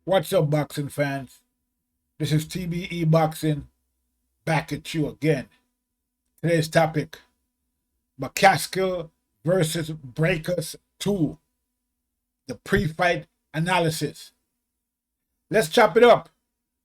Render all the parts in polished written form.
What's up, boxing fans? This is TBE Boxing back at you again. Today's topic, McCaskill versus Braekus 2, the pre-fight analysis. Let's chop it up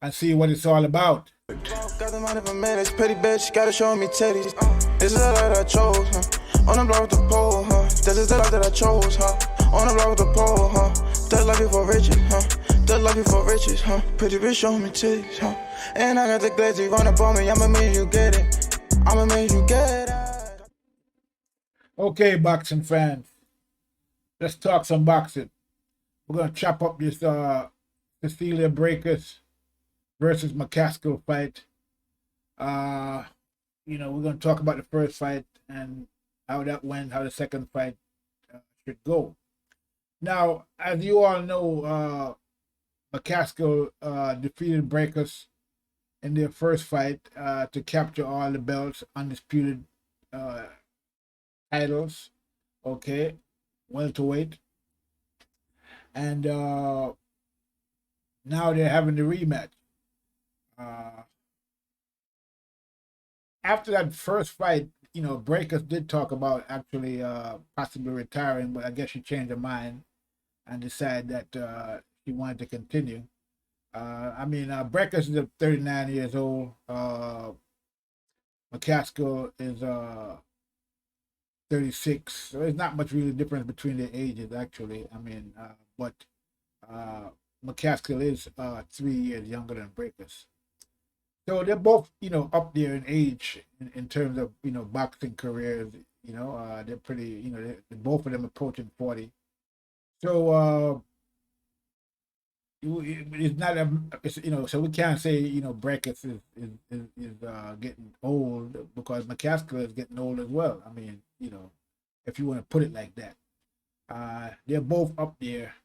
and see what it's all about. Got the money for minutes, pretty bitch, gotta show me titties. This is the life that I chose, huh? On the block with the pole, huh? This is the life that I chose, huh? On the block with the pole, huh? That life you for riches, huh? That life you for riches, huh? Pretty bitch, show me titties, huh? And I got the glazzy run up on me, I'ma make you get it. I'ma make you get it. Okay, boxing fans, let's talk some boxing. We're gonna chop up this Cecilia Braekus versus McCaskill fight. We're gonna talk about the first fight and how that went, how the second fight should go. Now, as you all know, McCaskill defeated Braekus in their first fight to capture all the belts, undisputed titles, okay, welterweight. And now they're having the rematch. After that first fight, Braekus did talk about actually possibly retiring, but I guess she changed her mind and decided that she wanted to continue. Braekus is 39 years old. McCaskill is 36. So there's not much really difference between their ages, actually. But McCaskill is 3 years younger than Braekus. So they're both, up there in age in terms of, boxing careers. They're pretty, they're both of them approaching 40. So it's not so we can't say Braekus is getting old because McCaskill is getting old as well. If you want to put it like that, they're both up there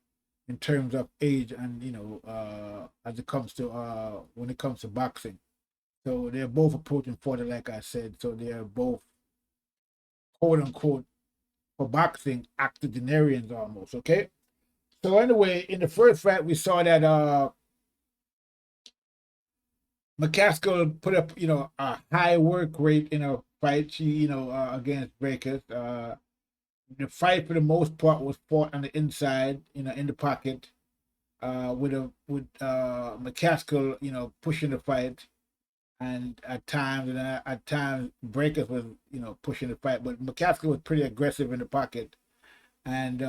in terms of age and as it comes to when it comes to boxing. So they're both approaching 40, like I said. So they're both quote unquote for boxing octogenarians almost. Okay. So anyway, in the first fight, we saw that McCaskill put up, a high work rate in a fight. She, against Braekus. The fight for the most part was fought on the inside, in the pocket, with McCaskill, pushing the fight, and at times Braekus was, pushing the fight, but McCaskill was pretty aggressive in the pocket, and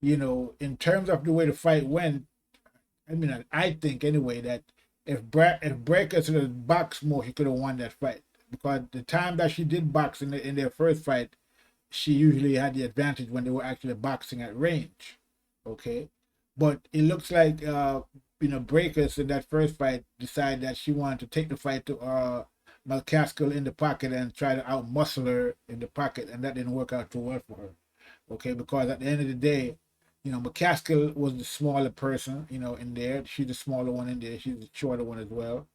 in terms of the way the fight went, I think anyway that if Braekus had have boxed more, he could have won that fight because the time that she did box in their first fight, she usually had the advantage when they were actually boxing at range. Okay, but it looks like Braekus in that first fight decided that she wanted to take the fight to McCaskill in the pocket and try to outmuscle her in the pocket, and that didn't work out too well for her. Okay, because at the end of the day, McCaskill was the smaller person, in there. She's the smaller one in there. She's the shorter one as well.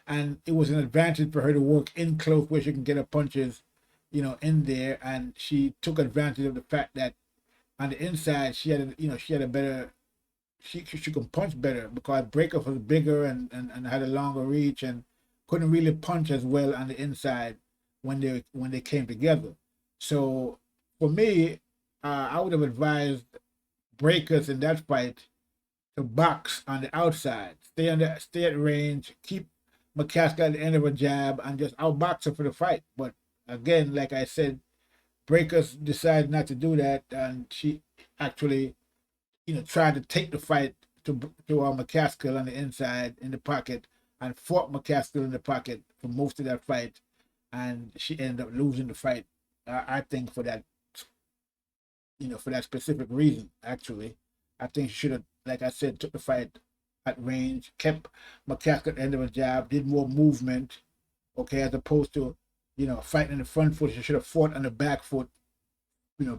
And it was an advantage for her to work in close where she can get her punches, in there. And she took advantage of the fact that on the inside, she had a better, she can punch better because Braekus was bigger and had a longer reach and couldn't really punch as well on the inside when they came together. So for me, I would have advised Braekus in that fight to box on the outside, stay at range, keep McCaskill at the end of a jab, and just outbox her for the fight. But again, like I said, Braekus decided not to do that, and she actually, tried to take the fight to McCaskill on the inside in the pocket, and fought McCaskill in the pocket for most of that fight, and she ended up losing the fight. I think for that specific reason, actually. I think she should have, like I said, took the fight at range, kept McCaskill at the end of a jab, did more movement, okay, as opposed to, fighting in the front foot. She should have fought on the back foot,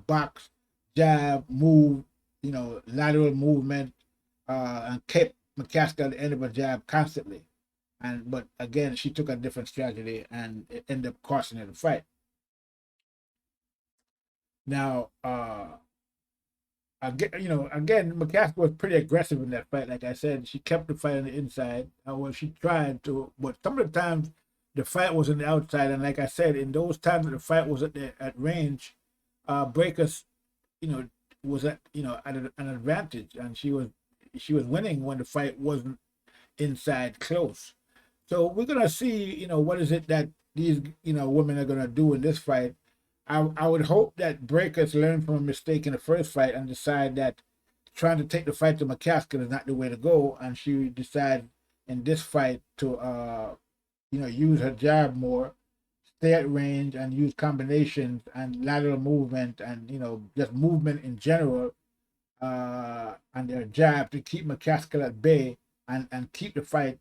box, jab, move, lateral movement, and kept McCaskill at the end of a jab constantly. But again, she took a different strategy and it ended up costing her the fight. Now, again, again, McCaskill was pretty aggressive in that fight. Like I said, she kept the fight on the inside. Well, she tried to, but some of the times the fight was on the outside. And like I said, in those times that the fight was at range, Braekus, you know, was at at an advantage, and she was winning when the fight wasn't inside close. So we're gonna see, what is it that these women are gonna do in this fight. I would hope that Breakers learn from a mistake in the first fight and decide that trying to take the fight to McCaskill is not the way to go, and she decides in this fight to use her jab more, stay at range, and use combinations and lateral movement and just movement in general, and their jab to keep McCaskill at bay and keep the fight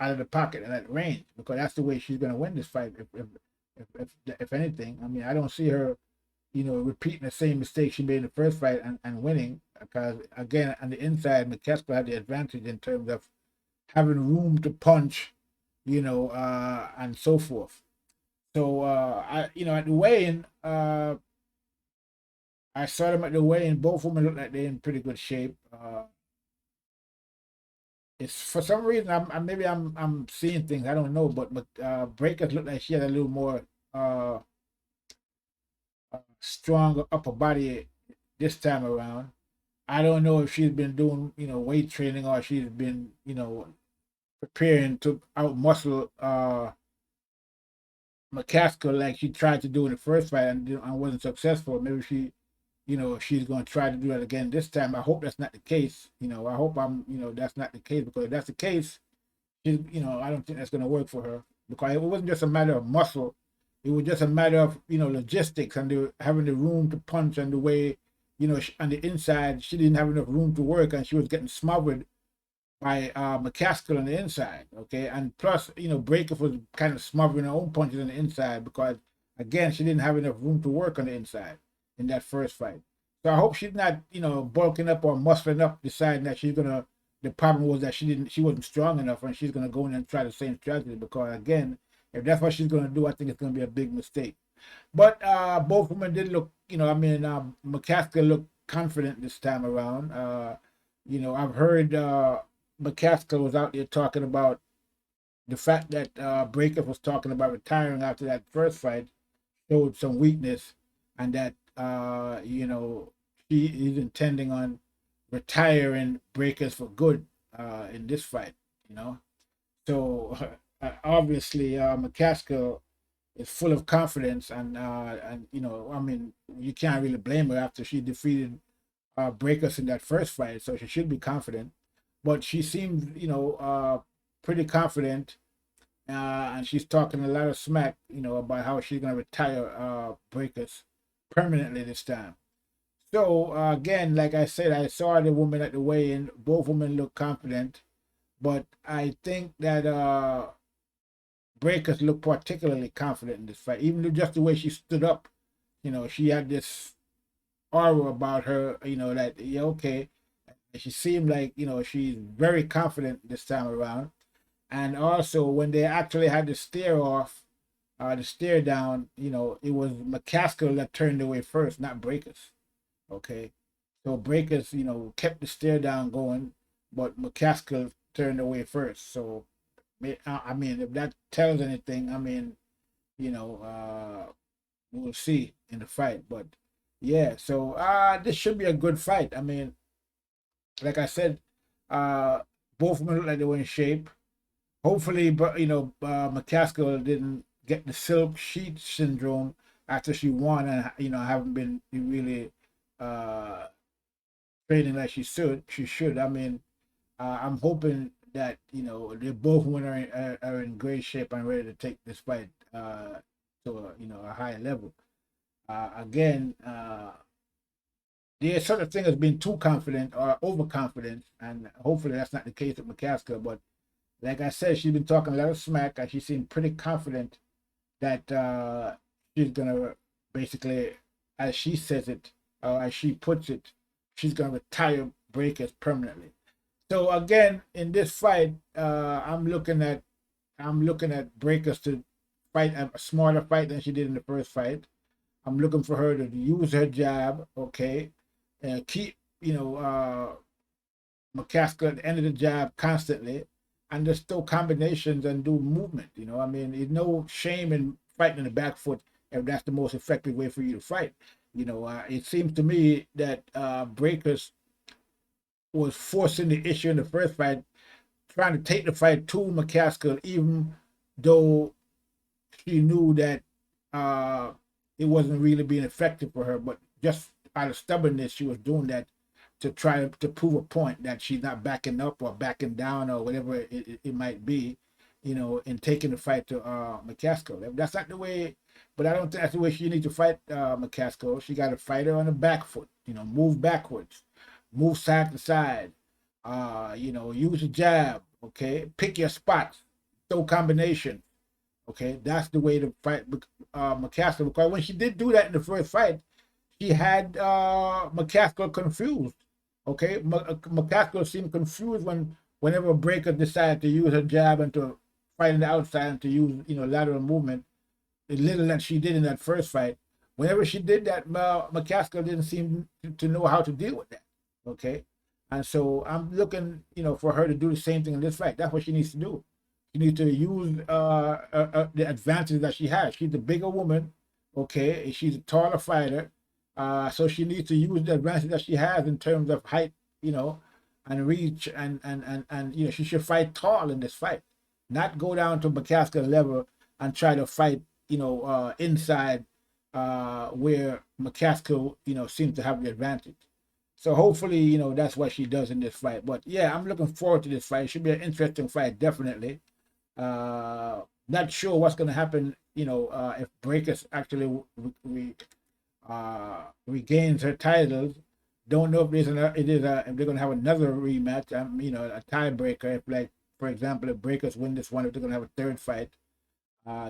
out of the pocket and at range, because that's the way she's going to win this fight. If anything, I mean, I don't see her, repeating the same mistake she made in the first fight and winning, because again, on the inside, McCaskill had the advantage in terms of having room to punch, and so forth. So at the weigh-in, I saw them at the weigh-in. Both women look like they're in pretty good shape. It's for some reason I'm seeing things I don't know, but Breakers looked like she had a little more stronger upper body this time around. I don't know if she's been doing weight training, or she's been preparing to out muscle McCaskill like she tried to do in the first fight and wasn't successful. Maybe she's going to try to do that again this time. I hope that's not the case. I hope that's not the case, because if that's the case, I don't think that's going to work for her, because it wasn't just a matter of muscle. It was just a matter of, logistics and having the room to punch, and the way, on the inside, she didn't have enough room to work, and she was getting smothered by McCaskill on the inside. Okay. And plus, Breaker was kind of smothering her own punches on the inside, because again, she didn't have enough room to work on the inside in that first fight. So I hope she's not, bulking up or muscling up, deciding that the problem was that she wasn't strong enough, and she's gonna go in and try the same strategy, because again, if that's what she's gonna do, I think it's gonna be a big mistake. But both women did look, McCaskill looked confident this time around. I've heard McCaskill was out there talking about the fact that Breaker was talking about retiring after that first fight, showed some weakness, and that she is intending on retiring Breakers for good in this fight. So obviously McCaskill is full of confidence, and I mean, you can't really blame her after she defeated Breakers in that first fight, so she should be confident. But she seems pretty confident, and she's talking a lot of smack about how she's going to retire Breakers permanently this time. So again, like I said, I saw the woman at the weigh-in. Both women look confident, but I think that Breakers looked particularly confident in this fight, even just the way she stood up. She had this aura about her. That okay. She seemed like she's very confident this time around. And also, when they actually had the stare off, the stare down, it was McCaskill that turned away first, not Breakers. Okay, so Breakers, kept the stare down going, but McCaskill turned away first. So, I mean, if that tells anything, I mean, we'll see in the fight. But yeah, so this should be a good fight. I mean, like I said, both of them look like they were in shape. Hopefully, but McCaskill didn't get the silk sheet syndrome after she won, and haven't been really training like she should. She should. I mean, I'm hoping that they both women are in great shape and ready to take this fight to a higher level. Again, there's sort of thing as being too confident or overconfident, and hopefully that's not the case with McCaskill. But like I said, she's been talking a lot of smack, and she seemed pretty confident that she's gonna basically, as she says it, or as she puts it, she's gonna retire Breakers permanently. So again, in this fight, I'm looking at Breakers to fight a smarter fight than she did in the first fight. I'm looking for her to use her jab, okay, keep, McCaskill at the end of the jab constantly, and just throw combinations and do movement. I mean, there's no shame in fighting in the back foot if that's the most effective way for you to fight. It seems to me that Braekus was forcing the issue in the first fight, trying to take the fight to McCaskill, even though she knew that it wasn't really being effective for her, but just out of stubbornness, she was doing that to try to prove a point that she's not backing up or backing down or whatever it might be, in taking the fight to McCaskill. That's not the way, but I don't think that's the way she needs to fight McCaskill. She got to fight her on the back foot, move backwards, move side to side, use a jab, okay? Pick your spots, throw combinations, okay? That's the way to fight McCaskill, because when she did do that in the first fight, she had McCaskill confused. Okay, McCaskill seemed confused whenever Braekus decided to use her jab and to fight on the outside and to use lateral movement. The little that she did in that first fight, whenever she did that, McCaskill didn't seem to know how to deal with that. Okay, and so I'm looking for her to do the same thing in this fight. That's what she needs to do. She needs to use the advantage that she has. She's the bigger woman. Okay, she's a taller fighter. So she needs to use the advantage that she has in terms of height, and reach, and she should fight tall in this fight, not go down to McCaskill level and try to fight, inside where McCaskill, seems to have the advantage. So hopefully, that's what she does in this fight. But yeah, I'm looking forward to this fight. It should be an interesting fight, definitely. Not sure what's going to happen, if Braekus actually regains her titles. Don't know if if they're gonna have another rematch. A tiebreaker. If, like, for example, if Braekus win this one, if they're gonna have a third fight.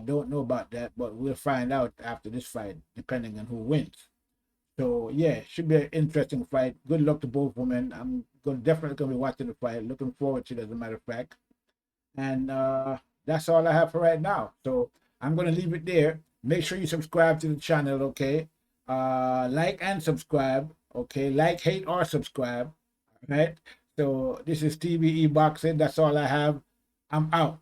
Don't know about that, but we'll find out after this fight, depending on who wins. So yeah, should be an interesting fight. Good luck to both women. I'm definitely gonna be watching the fight. Looking forward to it, as a matter of fact. And that's all I have for right now. So I'm gonna leave it there. Make sure you subscribe to the channel, okay? Like and subscribe, okay? Like, hate, or subscribe, right? So this is TBE Boxing. That's all I have. I'm out.